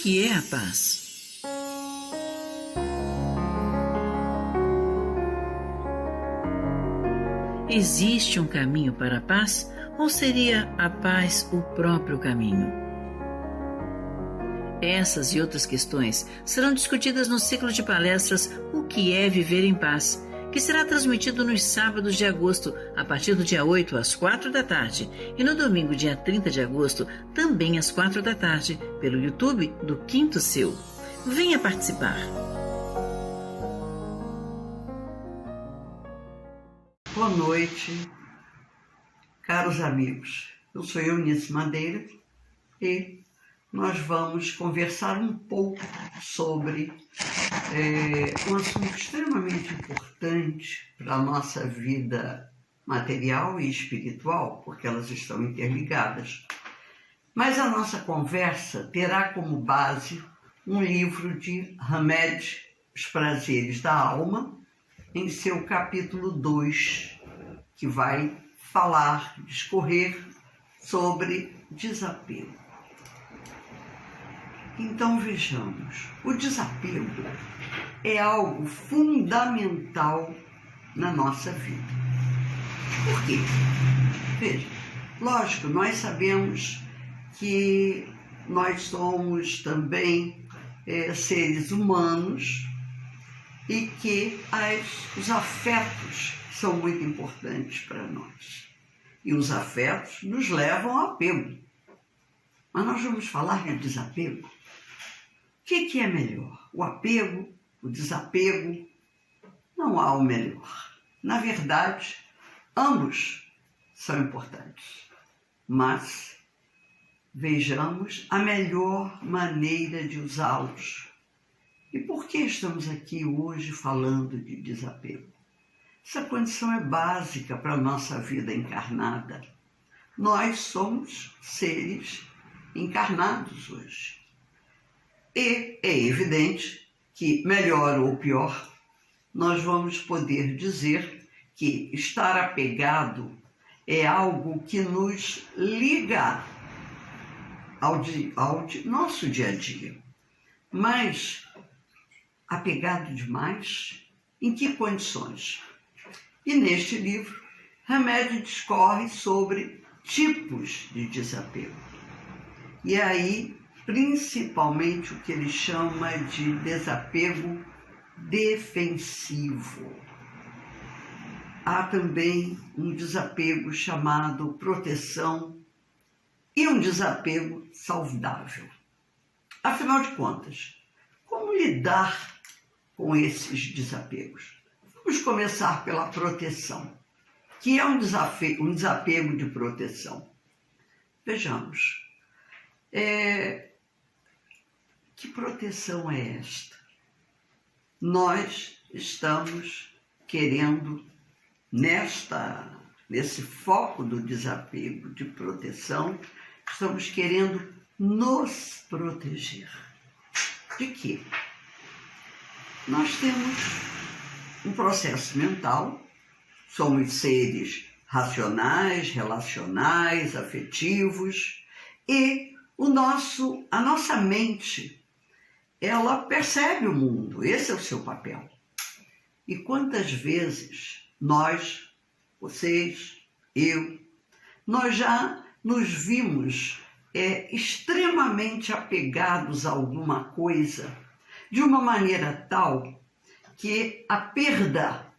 que é a paz? Existe um caminho para a paz ou seria a paz o próprio caminho? Essas e outras questões serão discutidas no ciclo de palestras O que é Viver em Paz, que será transmitido nos sábados de agosto, a partir do dia 8 às 4 da tarde, e no domingo, dia 30 de agosto, também às 4 da tarde, pelo YouTube do Quinto Seu. Venha participar! Boa noite, caros amigos. Eu sou Eunice Madeira e nós vamos conversar um pouco sobre um assunto extremamente importante para a nossa vida material e espiritual, porque elas estão interligadas. Mas a nossa conversa terá como base um livro de Hamed, Os Prazeres da Alma, em seu capítulo 2, que vai falar, discorrer sobre desapego. Então vejamos, o desapego é algo fundamental na nossa vida. Por quê? Veja, lógico, nós sabemos que nós somos também seres humanos e que os afetos são muito importantes para nós. E os afetos nos levam ao apego. Mas nós vamos falar de desapego. O que é melhor? O apego, o desapego? Não há o melhor. Na verdade, ambos são importantes. Mas vejamos a melhor maneira de usá-los. E por que estamos aqui hoje falando de desapego? Essa condição é básica para a nossa vida encarnada. Nós somos seres encarnados hoje. E é evidente que, melhor ou pior, nós vamos poder dizer que estar apegado é algo que nos liga ao nosso dia a dia. Mas, apegado demais, em que condições? E neste livro, Hamed discorre sobre tipos de desapego. E aí, principalmente o que ele chama de desapego defensivo. Há também um desapego chamado proteção e um desapego saudável. Afinal de contas, como lidar com esses desapegos? Vamos começar pela proteção, que é um desapego de proteção. Vejamos. Que proteção é esta? Nós estamos querendo, nesse foco do desapego de proteção, estamos querendo nos proteger. De quê? Nós temos um processo mental, somos seres racionais, relacionais, afetivos, e a nossa mente, ela percebe o mundo, esse é o seu papel. E quantas vezes nós, vocês, eu, nós já nos vimos extremamente apegados a alguma coisa, de uma maneira tal que a perda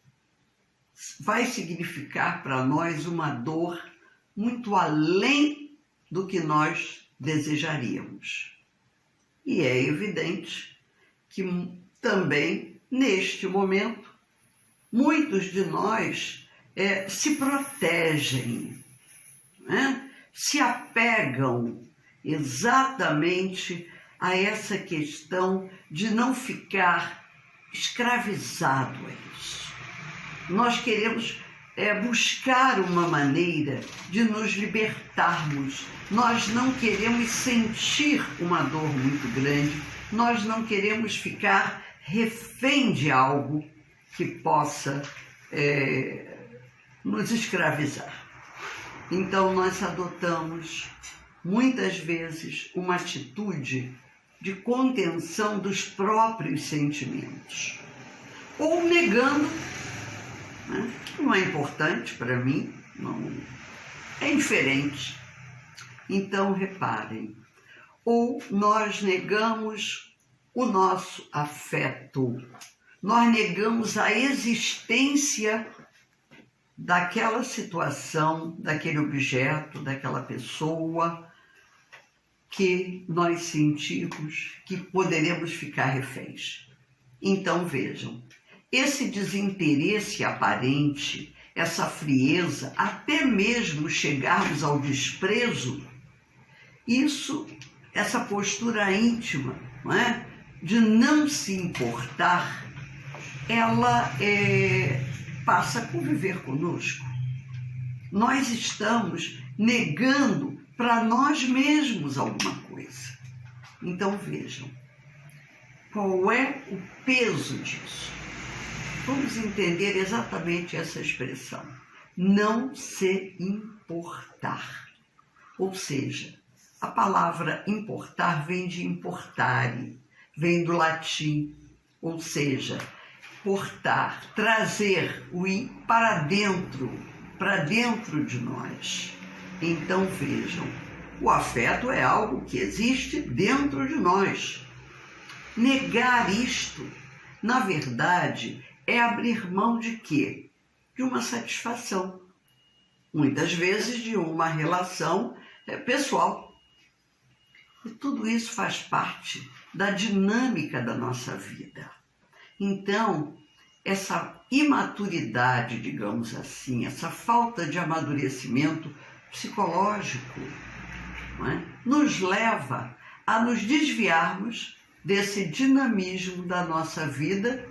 vai significar para nós uma dor muito além do que nós desejaríamos. E é evidente que também, neste momento, muitos de nós se protegem, né? Se apegam exatamente a essa questão de não ficar escravizado a isso. Nós queremos buscar uma maneira de nos libertarmos. Nós não queremos sentir uma dor muito grande, nós não queremos ficar refém de algo que possa nos escravizar. Então nós adotamos muitas vezes uma atitude de contenção dos próprios sentimentos, ou negando, né, que não é importante para mim, não é indiferente. Então, reparem, ou nós negamos o nosso afeto, nós negamos a existência daquela situação, daquele objeto, daquela pessoa que nós sentimos que poderemos ficar reféns. Então vejam, esse desinteresse aparente, essa frieza, até mesmo chegarmos ao desprezo, essa postura íntima, não é? De não se importar, ela passa a conviver conosco. Nós estamos negando para nós mesmos alguma coisa. Então vejam, qual é o peso disso? Vamos entender exatamente essa expressão. Não se importar. Ou seja, a palavra importar vem de importare, vem do latim, ou seja, portar, trazer o para dentro de nós. Então vejam, o afeto é algo que existe dentro de nós. Negar isto, na verdade, é abrir mão de quê? De uma satisfação. Muitas vezes de uma relação pessoal. E tudo isso faz parte da dinâmica da nossa vida. Então, essa imaturidade, digamos assim, essa falta de amadurecimento psicológico, não é? Nos leva a nos desviarmos desse dinamismo da nossa vida,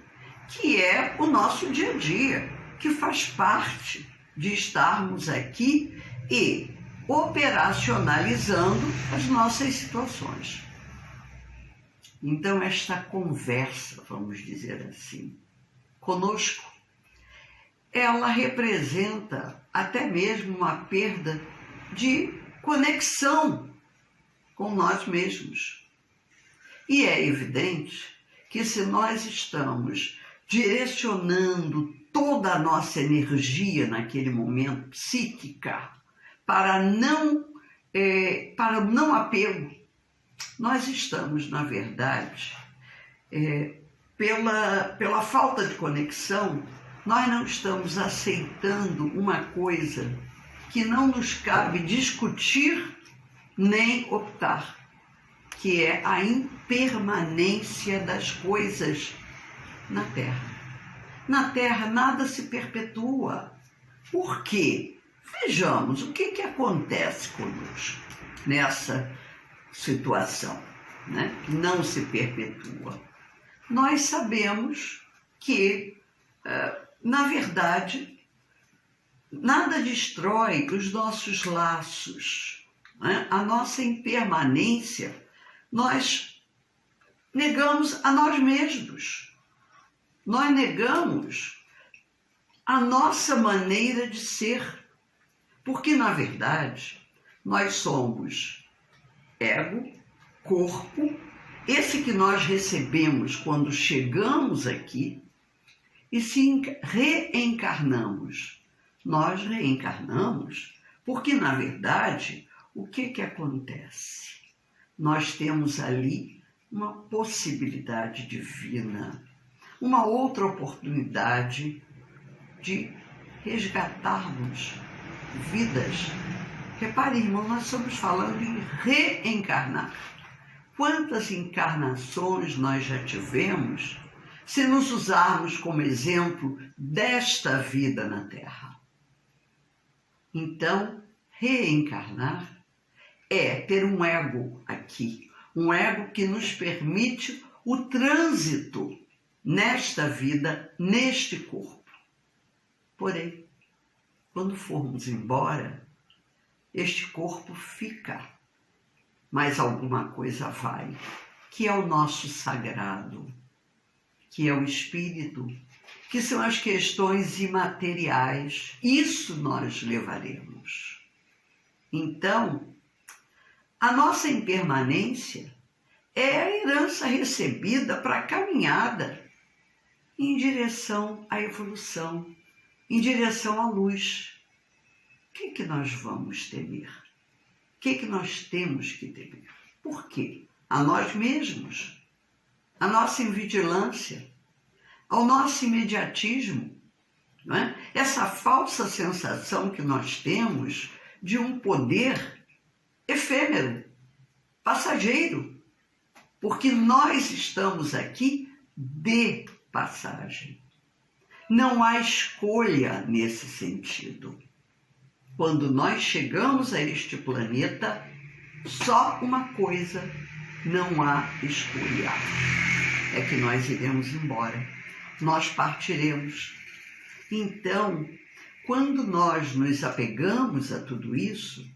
que é o nosso dia a dia, que faz parte de estarmos aqui e operacionalizando as nossas situações. Então, esta conversa, vamos dizer assim, conosco, ela representa até mesmo uma perda de conexão com nós mesmos. E é evidente que se nós estamos direcionando toda a nossa energia naquele momento psíquica para não apego, nós estamos, na verdade, pela falta de conexão, nós não estamos aceitando uma coisa que não nos cabe discutir nem optar, que é a impermanência das coisas na Terra. Na Terra nada se perpetua. Por quê? Vejamos o que acontece conosco nessa situação, né? Que não se perpetua. Nós sabemos que, na verdade, nada destrói os nossos laços, né? A nossa impermanência, nós negamos a nós mesmos. Nós negamos a nossa maneira de ser, porque, na verdade, nós somos ego, corpo, esse que nós recebemos quando chegamos aqui, e se reencarnamos. Nós reencarnamos porque, na verdade, o que acontece? Nós temos ali uma possibilidade divina, uma outra oportunidade de resgatarmos vidas. Repare, irmão, nós estamos falando em reencarnar. Quantas encarnações nós já tivemos se nos usarmos como exemplo desta vida na Terra? Então, reencarnar é ter um ego aqui, um ego que nos permite o trânsito nesta vida, neste corpo. Porém, quando formos embora, este corpo fica, mas alguma coisa vai, que é o nosso sagrado, que é o espírito, que são as questões imateriais. Isso nós levaremos. Então, a nossa impermanência é a herança recebida para a caminhada em direção à evolução, em direção à luz. O que nós vamos temer? O que nós temos que temer? Por quê? A nós mesmos, a nossa invigilância, ao nosso imediatismo, não é? Essa falsa sensação que nós temos de um poder efêmero, passageiro, porque nós estamos aqui de passagem. Não há escolha nesse sentido. Quando nós chegamos a este planeta, só uma coisa não há escolha. É que nós iremos embora. Nós partiremos. Então, quando nós nos apegamos a tudo isso,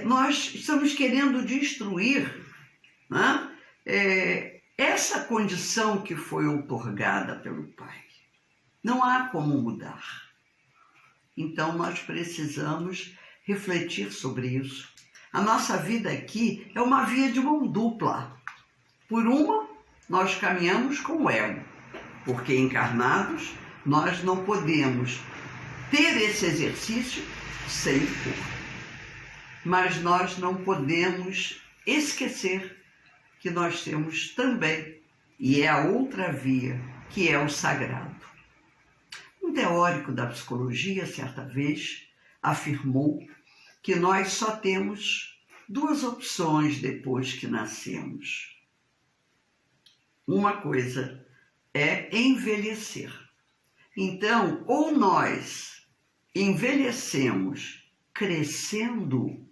nós estamos querendo destruir, né, essa condição que foi outorgada pelo Pai. Não há como mudar. Então, nós precisamos refletir sobre isso. A nossa vida aqui é uma via de mão dupla. Por uma, nós caminhamos com o ego, porque encarnados, nós não podemos ter esse exercício sem o corpo. Mas nós não podemos esquecer que nós temos também, e é a outra via, que é o sagrado. Um teórico da psicologia, certa vez, afirmou que nós só temos duas opções depois que nascemos. Uma coisa é envelhecer. Então, ou nós envelhecemos crescendo,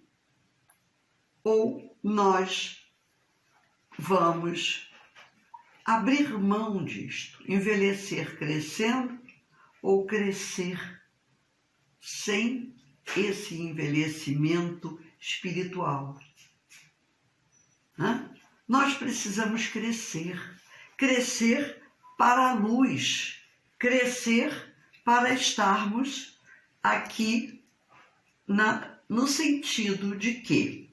ou nós vamos abrir mão disto, envelhecer crescendo ou crescer sem esse envelhecimento espiritual. Nós precisamos crescer para a luz, crescer para estarmos aqui no sentido de que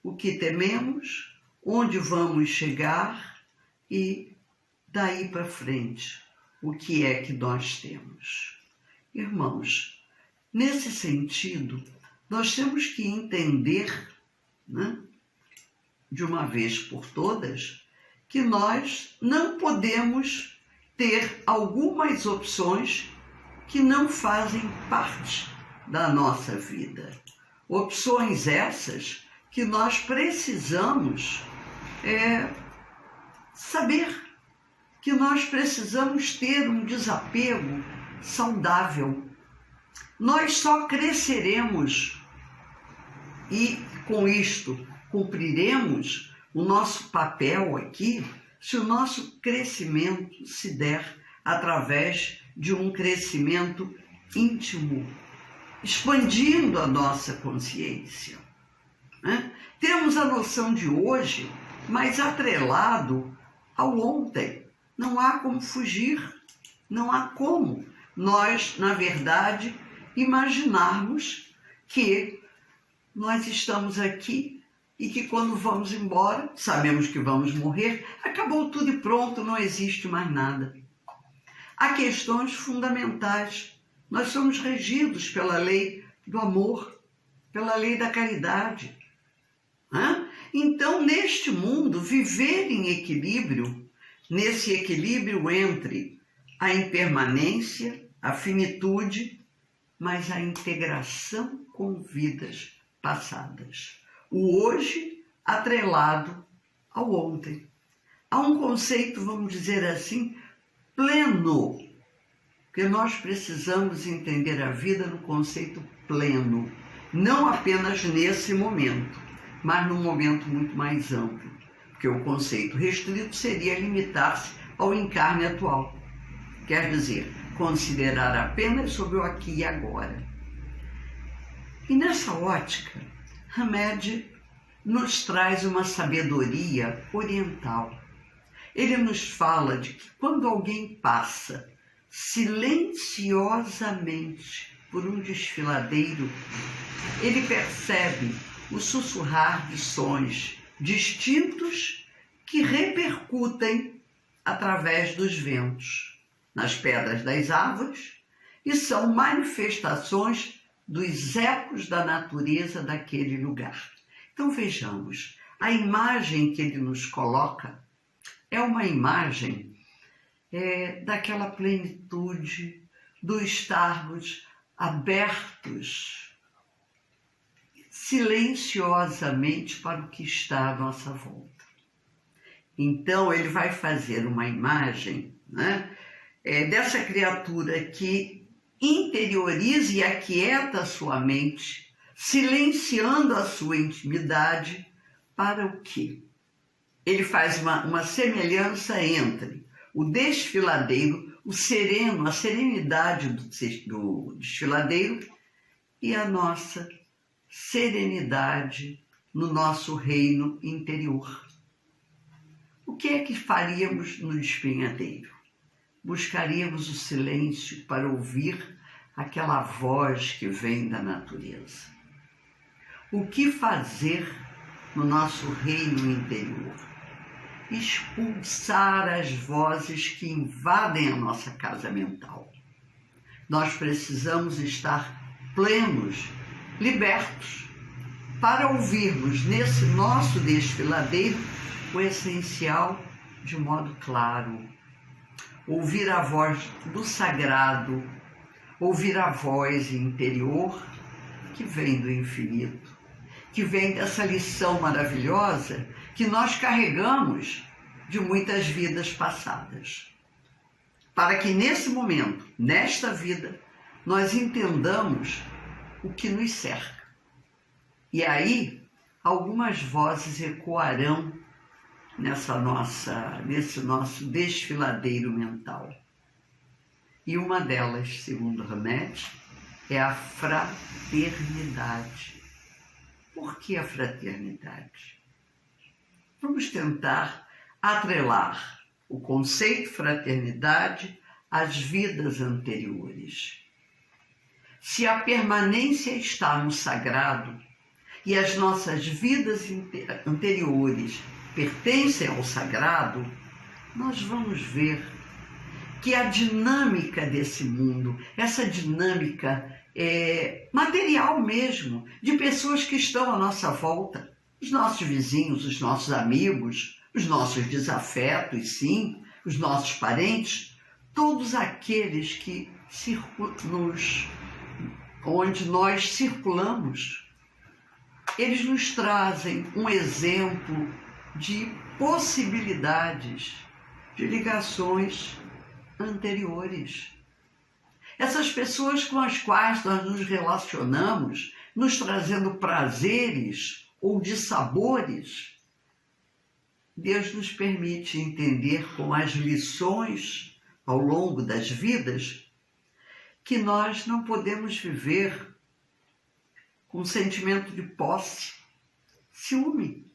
o que tememos, onde vamos chegar e daí para frente, o que é que nós temos. Irmãos, nesse sentido, nós temos que entender, né, de uma vez por todas, que nós não podemos ter algumas opções que não fazem parte da nossa vida. Opções essas que nós precisamos saber, que nós precisamos ter um desapego saudável. Nós só cresceremos e, com isto, cumpriremos o nosso papel aqui se o nosso crescimento se der através de um crescimento íntimo, expandindo a nossa consciência. Temos a noção de hoje, mas atrelado ao ontem. Não há como fugir, não há como nós, na verdade, imaginarmos que nós estamos aqui e que quando vamos embora, sabemos que vamos morrer, acabou tudo e pronto, não existe mais nada. Há questões fundamentais. Nós somos regidos pela lei do amor, pela lei da caridade. Então, neste mundo, viver em equilíbrio, nesse equilíbrio entre a impermanência, a finitude, mas a integração com vidas passadas. O hoje atrelado ao ontem. Há um conceito, vamos dizer assim, pleno, porque nós precisamos entender a vida no conceito pleno, não apenas nesse momento, mas num momento muito mais amplo, porque o conceito restrito seria limitar-se ao encarne atual, quer dizer, considerar apenas sobre o aqui e agora. E nessa ótica, Hamed nos traz uma sabedoria oriental. Ele nos fala de que quando alguém passa silenciosamente por um desfiladeiro, ele percebe o sussurrar de sons distintos que repercutem através dos ventos, nas pedras das árvores, e são manifestações dos ecos da natureza daquele lugar. Então vejamos, a imagem que ele nos coloca é uma imagem daquela plenitude, do estarmos abertos silenciosamente para o que está à nossa volta. Então ele vai fazer uma imagem, né, dessa criatura que interioriza e aquieta a sua mente, silenciando a sua intimidade, para o quê? Ele faz uma semelhança entre o desfiladeiro, o sereno, a serenidade do desfiladeiro e a nossa serenidade no nosso reino interior. O que é que faríamos no despenhadeiro? Buscaríamos o silêncio para ouvir aquela voz que vem da natureza. O que fazer no nosso reino interior? Expulsar as vozes que invadem a nossa casa mental. Nós precisamos estar plenos, libertos, para ouvirmos nesse nosso desfiladeiro o essencial de modo claro. Ouvir a voz do sagrado, ouvir a voz interior que vem do infinito, que vem dessa lição maravilhosa que nós carregamos de muitas vidas passadas. Para que nesse momento, nesta vida, nós entendamos o que nos cerca. E aí, algumas vozes ecoarão nesse nosso desfiladeiro mental. E uma delas, segundo Hamed, é a fraternidade. Por que a fraternidade? Vamos tentar atrelar o conceito fraternidade às vidas anteriores. Se a permanência está no sagrado e as nossas vidas anteriores pertencem ao sagrado, nós vamos ver que a dinâmica desse mundo, essa dinâmica material mesmo, de pessoas que estão à nossa volta, os nossos vizinhos, os nossos amigos, os nossos desafetos, sim, os nossos parentes, todos aqueles que onde nós circulamos, eles nos trazem um exemplo de possibilidades de ligações anteriores. Essas pessoas com as quais nós nos relacionamos, nos trazendo prazeres ou dissabores, Deus nos permite entender com as lições ao longo das vidas que nós não podemos viver com sentimento de posse, ciúme,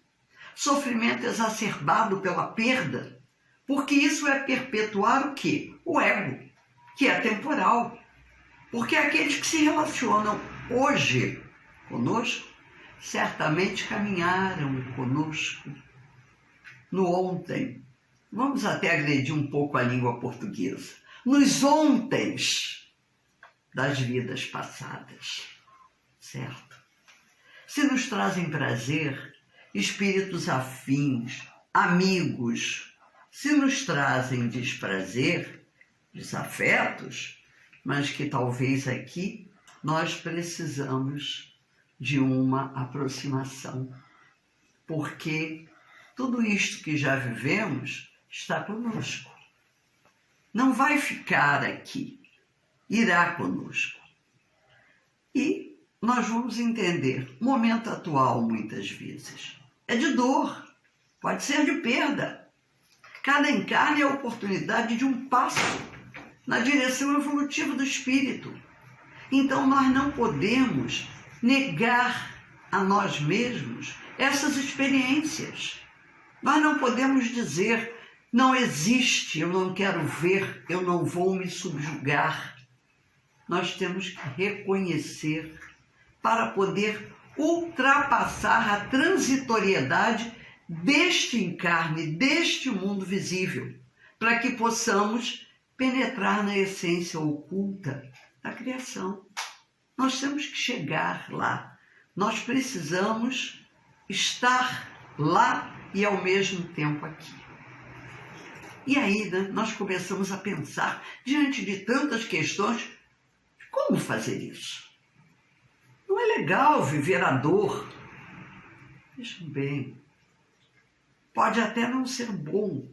sofrimento exacerbado pela perda, porque isso é perpetuar o quê? O ego, que é temporal. Porque aqueles que se relacionam hoje conosco, certamente caminharam conosco no ontem. Vamos até agredir um pouco a língua portuguesa. Nos ontens das vidas passadas, certo? Se nos trazem prazer, espíritos afins, amigos, se nos trazem desprazer, desafetos, mas que talvez aqui nós precisamos de uma aproximação, porque tudo isto que já vivemos está conosco. Não vai ficar aqui, irá conosco. E nós vamos entender, o momento atual, muitas vezes, é de dor, pode ser de perda. Cada encarne é a oportunidade de um passo na direção evolutiva do espírito. Então nós não podemos negar a nós mesmos essas experiências. Nós não podemos dizer, não existe, eu não quero ver, eu não vou me subjugar. Nós temos que reconhecer para poder ultrapassar a transitoriedade deste encarne, deste mundo visível, para que possamos penetrar na essência oculta da criação. Nós temos que chegar lá. Nós precisamos estar lá e ao mesmo tempo aqui. E aí, né, nós começamos a pensar, diante de tantas questões, como fazer isso? Não é legal viver a dor. Vejam bem, pode até não ser bom,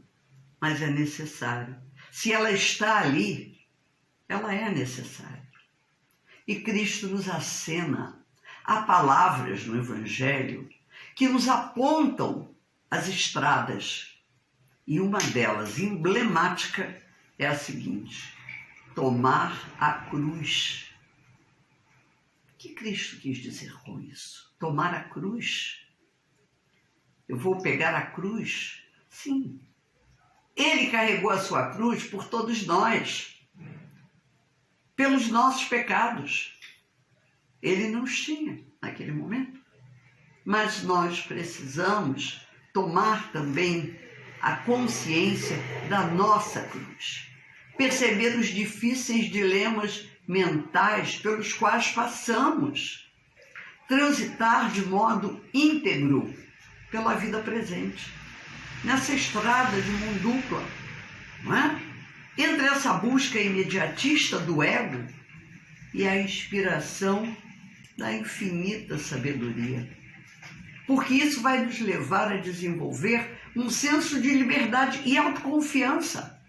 mas é necessário. Se ela está ali, ela é necessária. E Cristo nos acena. Há palavras no Evangelho que nos apontam as estradas. E uma delas, emblemática, é a seguinte: tomar a cruz. O que Cristo quis dizer com isso? Tomar a cruz. Eu vou pegar a cruz? Sim. Ele carregou a sua cruz por todos nós, pelos nossos pecados. Ele não os tinha naquele momento. Mas nós precisamos tomar também a consciência da nossa cruz. Perceber os difíceis dilemas mentais pelos quais passamos. Transitar de modo íntegro pela vida presente. Nessa estrada de mão dupla, não é? Entre essa busca imediatista do ego e a inspiração da infinita sabedoria. Porque isso vai nos levar a desenvolver um senso de liberdade e autoconfiança.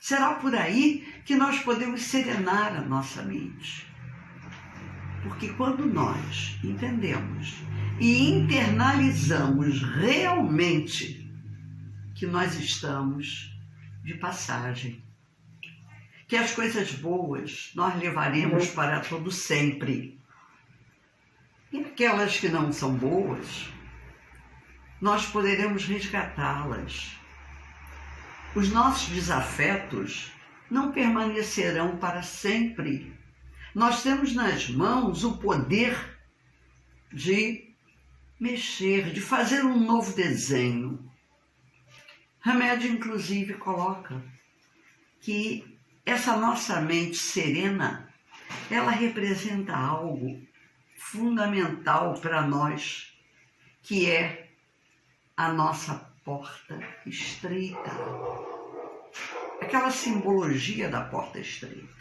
Será por aí que nós podemos serenar a nossa mente. Porque quando nós entendemos e internalizamos realmente que nós estamos de passagem, que as coisas boas nós levaremos para todo sempre, e aquelas que não são boas, nós poderemos resgatá-las. Os nossos desafetos não permanecerão para sempre. Nós temos nas mãos o poder de mexer, de fazer um novo desenho. Remédio, inclusive, coloca que essa nossa mente serena, ela representa algo fundamental para nós, que é a nossa porta estreita. Aquela simbologia da porta estreita.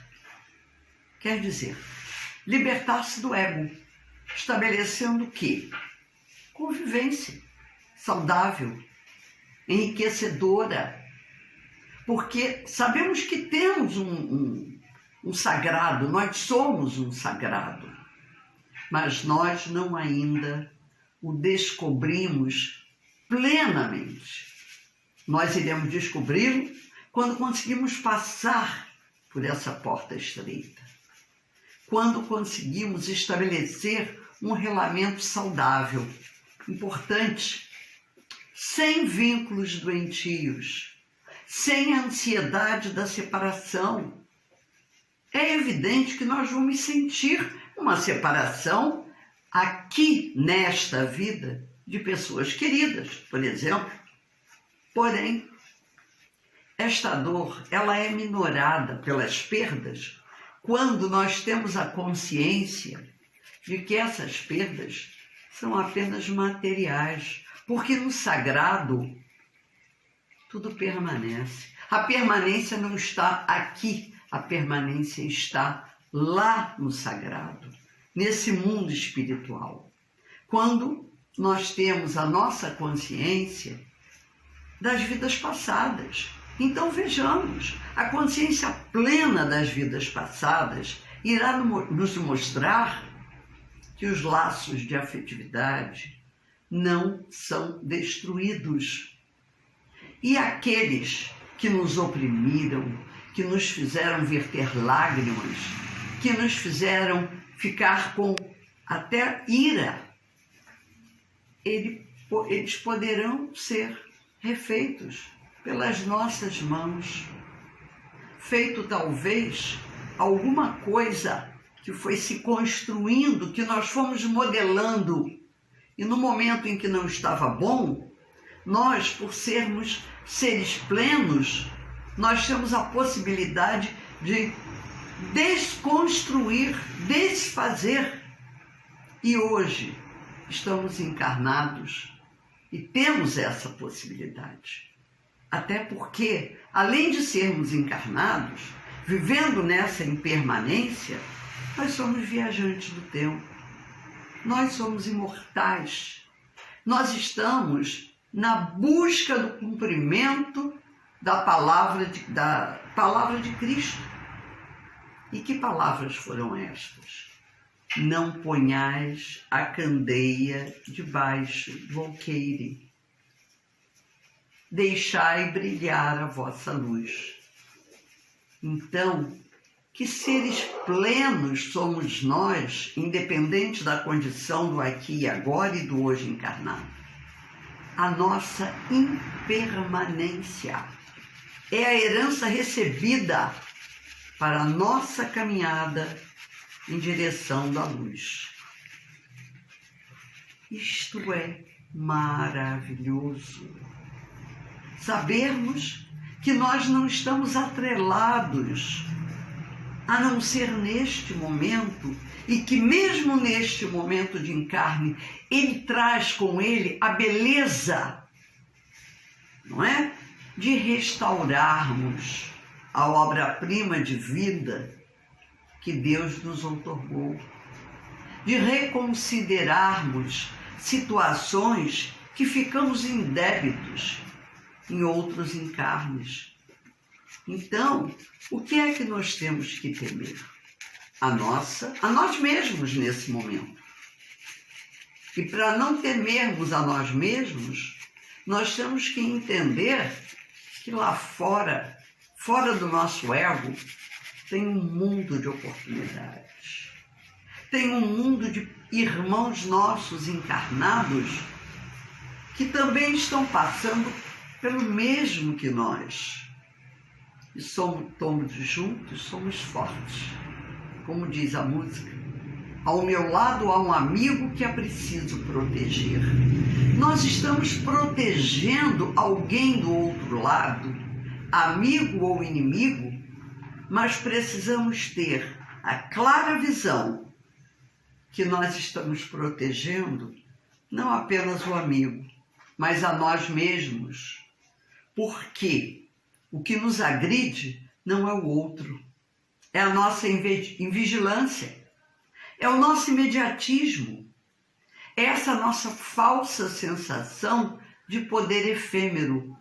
Quer dizer, libertar-se do ego, estabelecendo o quê? Convivência saudável, enriquecedora, porque sabemos que temos um sagrado, nós somos um sagrado, mas nós não ainda o descobrimos plenamente. Nós iremos descobri-lo quando conseguimos passar por essa porta estreita, quando conseguimos estabelecer um relacionamento saudável, importante, sem vínculos doentios, sem a ansiedade da separação. É evidente que nós vamos sentir uma separação aqui nesta vida de pessoas queridas, por exemplo. Porém, esta dor, ela é minorada pelas perdas quando nós temos a consciência de que essas perdas são apenas materiais, porque no sagrado tudo permanece. A permanência não está aqui, a permanência está lá no sagrado, nesse mundo espiritual. Quando nós temos a nossa consciência das vidas passadas. Então vejamos, a consciência plena das vidas passadas irá nos mostrar que os laços de afetividade não são destruídos. E aqueles que nos oprimiram, que nos fizeram verter lágrimas, que nos fizeram ficar com até ira, eles poderão ser refeitos pelas nossas mãos. Feito talvez alguma coisa que foi se construindo, que nós fomos modelando, e no momento em que não estava bom, Nós, por sermos seres plenos, nós temos a possibilidade de desconstruir, desfazer. E hoje estamos encarnados e temos essa possibilidade. Até porque, além de sermos encarnados, vivendo nessa impermanência, nós somos viajantes do tempo. Nós somos imortais. Nós estamos na busca do cumprimento da palavra de Cristo. E que palavras foram estas? Não ponhais a candeia debaixo do alqueire. Deixai brilhar a vossa luz. Então, que seres plenos somos nós, independente da condição do aqui e agora e do hoje encarnado. A nossa impermanência é a herança recebida para a nossa caminhada em direção da luz. Isto é maravilhoso. Sabermos que nós não estamos atrelados a não ser neste momento, e que mesmo neste momento de encarne, ele traz com ele a beleza, não é? De restaurarmos a obra-prima de vida que Deus nos outorgou, de reconsiderarmos situações que ficamos indébitos em outros encarnes. Então, o que é que nós temos que temer? A nós mesmos nesse momento. E para não temermos a nós mesmos, nós temos que entender que lá fora do nosso ego, tem um mundo de oportunidades. Tem um mundo de irmãos nossos encarnados que também estão passando pelo mesmo que nós. E somos juntos, somos fortes. Como diz a música, ao meu lado há um amigo que é preciso proteger. Nós estamos protegendo alguém do outro lado, amigo ou inimigo, mas precisamos ter a clara visão que nós estamos protegendo não apenas o amigo, mas a nós mesmos. Porque o que nos agride não é o outro, é a nossa invigilância, é o nosso imediatismo, é essa nossa falsa sensação de poder efêmero.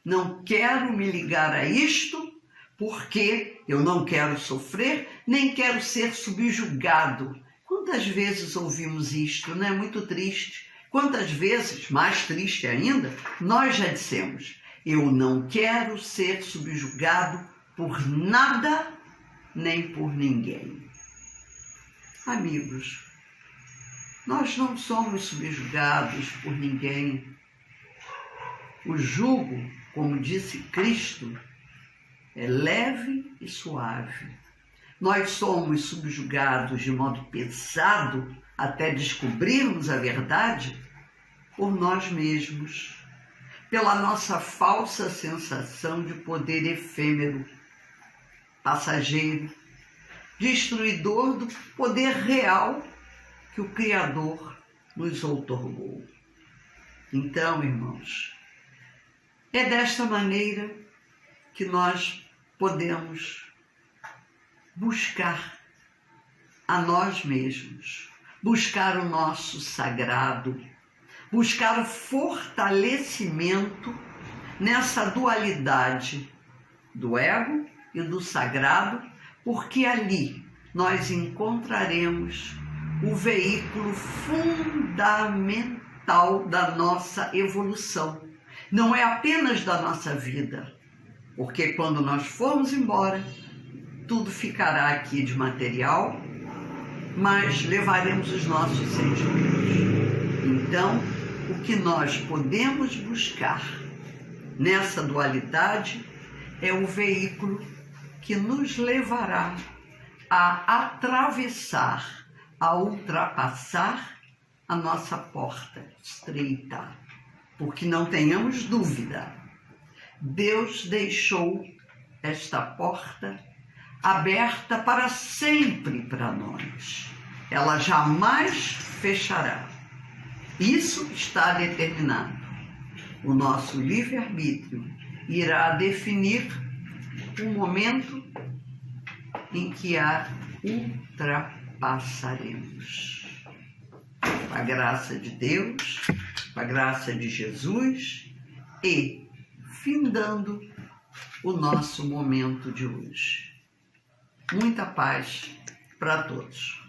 Não quero me ligar a isto porque eu não quero sofrer, nem quero ser subjugado. Quantas vezes ouvimos isto, não é muito triste? Quantas vezes, mais triste ainda, nós já dissemos: eu não quero ser subjugado por nada, nem por ninguém. Amigos, nós não somos subjugados por ninguém. O jugo, como disse Cristo, é leve e suave. Nós somos subjugados de modo pesado até descobrirmos a verdade por nós mesmos, pela nossa falsa sensação de poder efêmero, passageiro, destruidor do poder real que o Criador nos outorgou. Então, irmãos, é desta maneira que nós podemos buscar a nós mesmos, buscar o nosso sagrado, buscar o fortalecimento nessa dualidade do ego e do sagrado, porque ali nós encontraremos o veículo fundamental da nossa evolução. Não é apenas da nossa vida, porque quando nós formos embora, tudo ficará aqui de material, mas levaremos os nossos sentimentos. Então, o que nós podemos buscar nessa dualidade é o veículo que nos levará a atravessar, a ultrapassar a nossa porta estreita, porque não tenhamos dúvida, Deus deixou esta porta aberta para sempre para nós. Ela jamais fechará. Isso está determinado. O nosso livre-arbítrio irá definir o momento em que a ultrapassaremos. Com a graça de Deus, com a graça de Jesus e findando o nosso momento de hoje. Muita paz para todos.